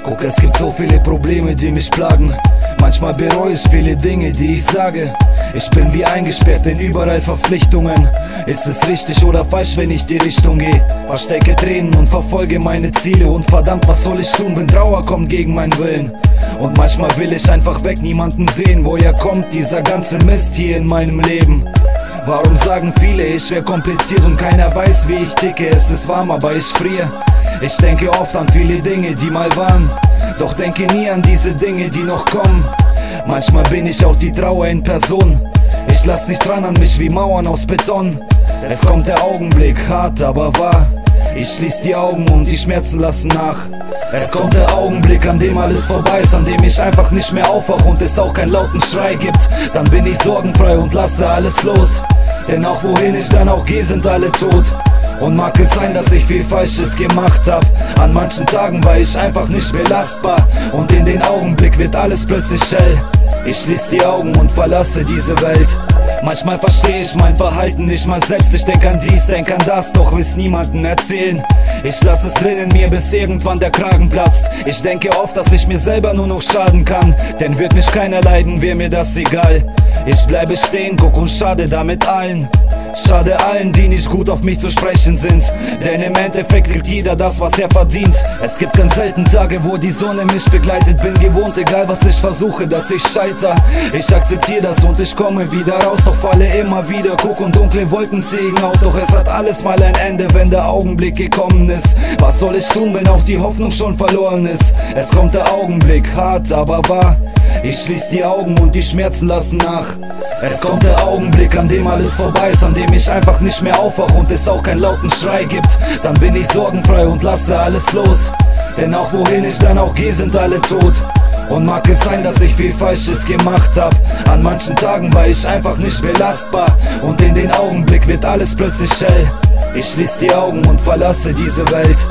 Guck, es gibt so viele Probleme, die mich plagen. Manchmal bereue ich viele Dinge, die ich sage. Ich bin wie eingesperrt in überall Verpflichtungen. Ist es richtig oder falsch, wenn ich die Richtung gehe? Verstecke Tränen und verfolge meine Ziele. Und verdammt, was soll ich tun, wenn Trauer kommt gegen meinen Willen? Und manchmal will ich einfach weg, niemanden sehen. Woher kommt dieser ganze Mist hier in meinem Leben? Warum sagen viele, ich wär kompliziert und keiner weiß, wie ich ticke? Es ist warm, aber ich friere. Ich denke oft an viele Dinge, die mal waren, doch denke nie an diese Dinge, die noch kommen. Manchmal bin ich auch die Trauer in Person. Ich lass nicht dran an mich wie Mauern aus Beton. Es kommt der Augenblick, hart, aber wahr. Ich schließ die Augen und die Schmerzen lassen nach. Es kommt der Augenblick, an dem alles vorbei ist, an dem ich einfach nicht mehr aufwach und es auch keinen lauten Schrei gibt. Dann bin ich sorgenfrei und lasse alles los, denn auch wohin ich dann auch gehe, sind alle tot. Und mag es sein, dass ich viel Falsches gemacht hab. An manchen Tagen war ich einfach nicht belastbar, und in den Augenblick wird alles plötzlich hell. Ich schließ die Augen und verlasse diese Welt. Manchmal verstehe ich mein Verhalten nicht mal selbst. Ich denk an dies, denk an das, doch will's niemandem erzählen. Ich lass es drin in mir, bis irgendwann der Kragen platzt. Ich denke oft, dass ich mir selber nur noch schaden kann, denn wird mich keiner leiden, wär mir das egal. Ich bleibe stehen, guck und schade damit allen. Schade allen, die nicht gut auf mich zu sprechen sind, denn im Endeffekt kriegt jeder das, was er verdient. Es gibt ganz selten Tage, wo die Sonne mich begleitet. Bin gewohnt, egal was ich versuche, dass ich scheiter. Ich akzeptiere das und ich komme wieder raus, doch falle immer wieder. Guck und dunkle Wolken ziehen auf, doch es hat alles mal ein Ende, wenn der Augenblick gekommen ist. Was soll ich tun, wenn auch die Hoffnung schon verloren ist? Es kommt der Augenblick, hart, aber wahr. Ich schließ die Augen und die Schmerzen lassen nach. Es kommt der Augenblick, an dem alles vorbei ist, an dem ich einfach nicht mehr aufwach und es auch keinen lauten Schrei gibt. Dann bin ich sorgenfrei und lasse alles los, denn auch wohin ich dann auch gehe, sind alle tot. Und mag es sein, dass ich viel Falsches gemacht hab. An manchen Tagen war ich einfach nicht belastbar, und in den Augenblick wird alles plötzlich hell. Ich schließ die Augen und verlasse diese Welt.